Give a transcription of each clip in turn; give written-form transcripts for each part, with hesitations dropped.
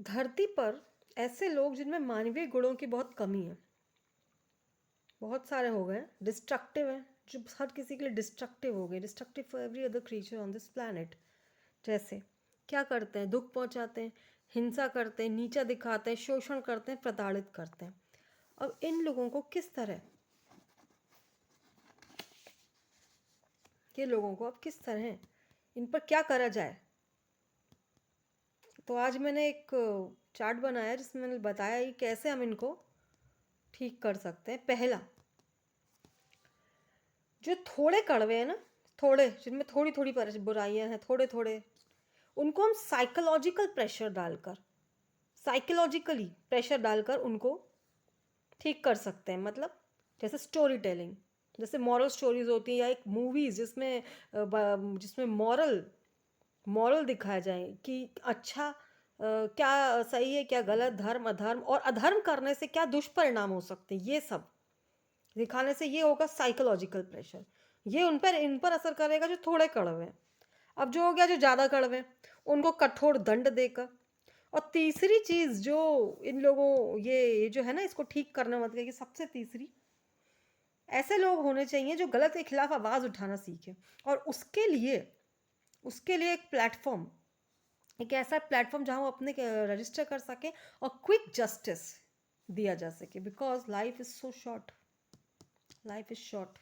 धरती पर ऐसे लोग जिनमें मानवीय गुणों की बहुत कमी है। बहुत सारे हो गए डिस्ट्रक्टिव हैं, जो हर किसी के लिए डिस्ट्रक्टिव हो गए, destructive for every other creature on this planet. जैसे क्या करते हैं? दुख पहुंचाते हैं, हिंसा करते हैं, नीचा दिखाते हैं, शोषण करते हैं, प्रताड़ित करते हैं। अब इन लोगों को किस तरह अब किस तरह इन पर क्या करा जाए? तो आज मैंने एक चार्ट बनाया जिसमें मैंने बताया कि कैसे हम इनको ठीक कर सकते हैं। पहला, जो थोड़े कड़वे हैं ना, थोड़े जिनमें थोड़ी थोड़ी बुराइयां हैं, थोड़े थोड़े, उनको हम साइकोलॉजिकली प्रेशर डालकर उनको ठीक कर सकते हैं। मतलब जैसे स्टोरी टेलिंग, जैसे मॉरल स्टोरीज होती हैं, या एक मूवीज जिसमें मॉरल मॉरल दिखाया जाए कि अच्छा क्या सही है, क्या गलत, धर्म अधर्म, और अधर्म करने से क्या दुष्परिणाम हो सकते हैं, ये सब दिखाने से ये होगा साइकोलॉजिकल प्रेशर। ये इन पर असर करेगा जो थोड़े कड़वे हैं। अब जो हो गया जो ज़्यादा कड़वे हैं, उनको कठोर दंड देकर। और तीसरी चीज़ जो इन लोगों ये जो है ना, इसको ठीक करने मत कि सबसे तीसरी, ऐसे लोग होने चाहिए जो गलत के खिलाफ आवाज़ उठाना सीखे। और उसके लिए एक ऐसा प्लेटफॉर्म जहाँ वो अपने रजिस्टर कर सके और क्विक जस्टिस दिया जा सके, because life is short.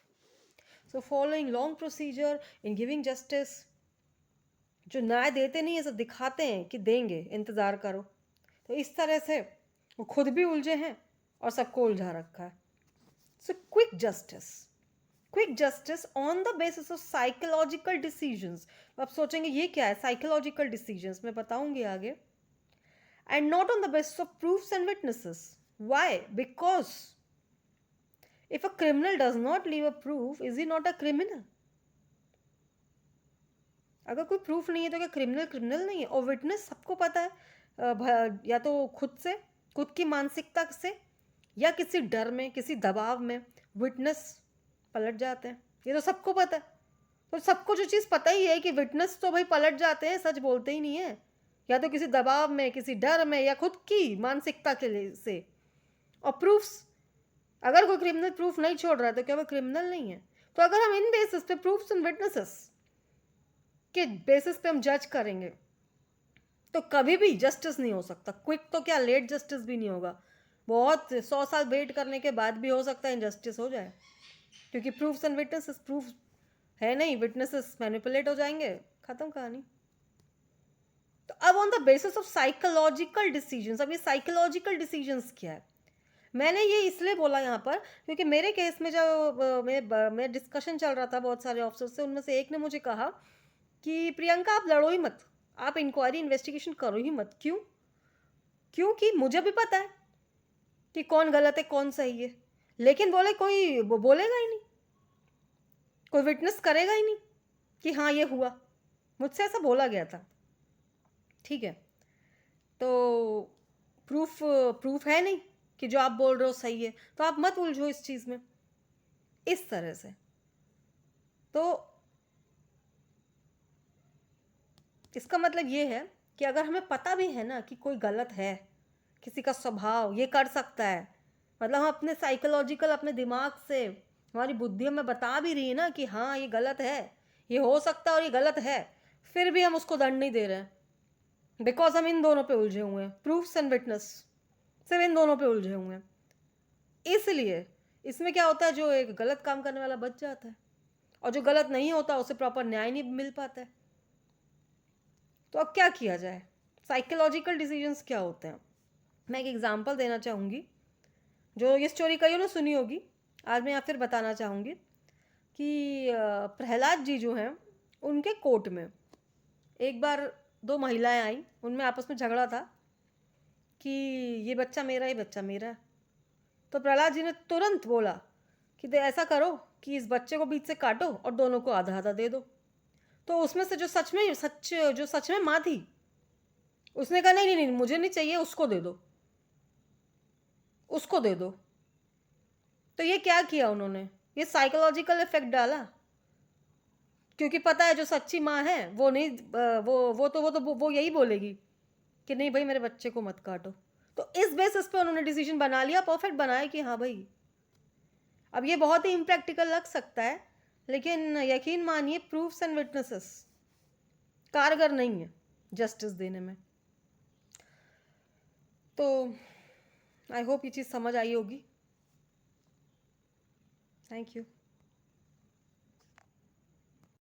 So following long procedure in giving justice, जो न्याय देते नहीं है, सब दिखाते हैं कि देंगे, इंतज़ार करो। तो इस तरह से वो खुद भी उलझे हैं और सबको उलझा रखा है। So quick justice on the basis of psychological decisions. आप सोचेंगे ये क्या है साइकोलॉजिकल डिसीजंस, मैं बताऊंगी आगे। And not on the basis of proofs and witnesses. Why? Because if a criminal does not leave a proof, is he not a criminal? अगर कोई प्रूफ नहीं है तो क्या क्रिमिनल नहीं है? और विटनेस सबको पता है, या तो खुद की मानसिकता से, या किसी डर में, किसी दबाव में विटनेस पलट जाते हैं। ये तो सबको पता है। तो सबको जो चीज़ पता ही है कि विटनेस तो भाई पलट जाते हैं, सच बोलते ही नहीं है, या तो किसी दबाव में, किसी डर में, या खुद की मानसिकता के लिए से। और प्रूफ्स, अगर कोई क्रिमिनल प्रूफ नहीं छोड़ रहा है तो क्या वो क्रिमिनल नहीं है? तो अगर हम इन बेसिस पे, प्रूफ्स एंड विटनेसेस के बेसिस पे हम जज करेंगे, तो कभी भी जस्टिस नहीं हो सकता। क्विक तो क्या, लेट जस्टिस भी नहीं होगा। बहुत 100 साल वेट करने के बाद भी हो सकता है इनजस्टिस हो जाए, क्योंकि प्रूफ्स एंड विटनेसेस प्रूफ है नहीं, विटनेसेस मैनिपुलेट हो जाएंगे, खत्म कहानी। तो अब on the basis of psychological decisions, अब ये साइकोलॉजिकल डिसीजंस क्या है? मैंने ये इसलिए बोला यहाँ पर क्योंकि मेरे केस में जो मैं डिस्कशन चल रहा था बहुत सारे ऑफिसर से, उनमें से एक ने मुझे कहा कि प्रियंका आप लड़ो ही मत, आप इंक्वायरी इन्वेस्टिगेशन करो ही मत। क्यों? क्योंकि मुझे भी पता है कि कौन गलत है कौन सही है, लेकिन कोई बोलेगा ही नहीं, कोई विटनेस करेगा ही नहीं कि हाँ ये हुआ। मुझसे ऐसा बोला गया था। ठीक है, तो प्रूफ प्रूफ है नहीं कि जो आप बोल रहे हो सही है, तो आप मत उलझो इस चीज़ में इस तरह से। तो इसका मतलब ये है कि अगर हमें पता भी है ना कि कोई गलत है, किसी का स्वभाव ये कर सकता है, मतलब हम अपने साइकोलॉजिकल, अपने दिमाग से, हमारी बुद्धि हमें बता भी रही है ना कि हाँ ये गलत है, ये हो सकता है और ये गलत है, फिर भी हम उसको दंड नहीं दे रहे हैं, बिकॉज हम इन दोनों पे उलझे हुए हैं, प्रूफ्स एंड विटनेस, सिर्फ इन दोनों पे उलझे हुए हैं। इसलिए इसमें क्या होता है, जो एक गलत काम करने वाला बच जाता है, और जो गलत नहीं होता उसे प्रॉपर न्याय नहीं मिल पाता है। तो अब क्या किया जाए? साइकोलॉजिकल डिसीजंस क्या होते हैं? मैं एक एग्जांपल देना चाहूँगी। जो ये स्टोरी कई ने सुनी होगी, आज मैं या फिर बताना चाहूँगी कि प्रहलाद जी जो हैं, उनके कोर्ट में एक बार दो महिलाएं आई, उनमें आपस में झगड़ा था कि ये बच्चा मेरा, ये बच्चा मेरा। तो प्रहलाद जी ने तुरंत बोला कि ऐसा करो कि इस बच्चे को बीच से काटो और दोनों को आधा आधा दे दो। तो उसमें से जो सच में माँ थी, उसने कहा नहीं नहीं नहीं, मुझे नहीं चाहिए, उसको दे दो, उसको दे दो। तो ये क्या किया उन्होंने? ये साइकोलॉजिकल इफेक्ट डाला, क्योंकि पता है जो सच्ची माँ है वो नहीं, वो यही बोलेगी कि नहीं भाई मेरे बच्चे को मत काटो। तो इस बेसिस पे उन्होंने डिसीजन बना लिया, परफेक्ट बनाया कि हाँ भाई। अब ये बहुत ही इम्प्रैक्टिकल लग सकता है, लेकिन यकीन मानिए प्रूफ्स एंड विटनेसेस कारगर नहीं है जस्टिस देने में। तो आई होप ये चीज़ समझ आई होगी। Thank you.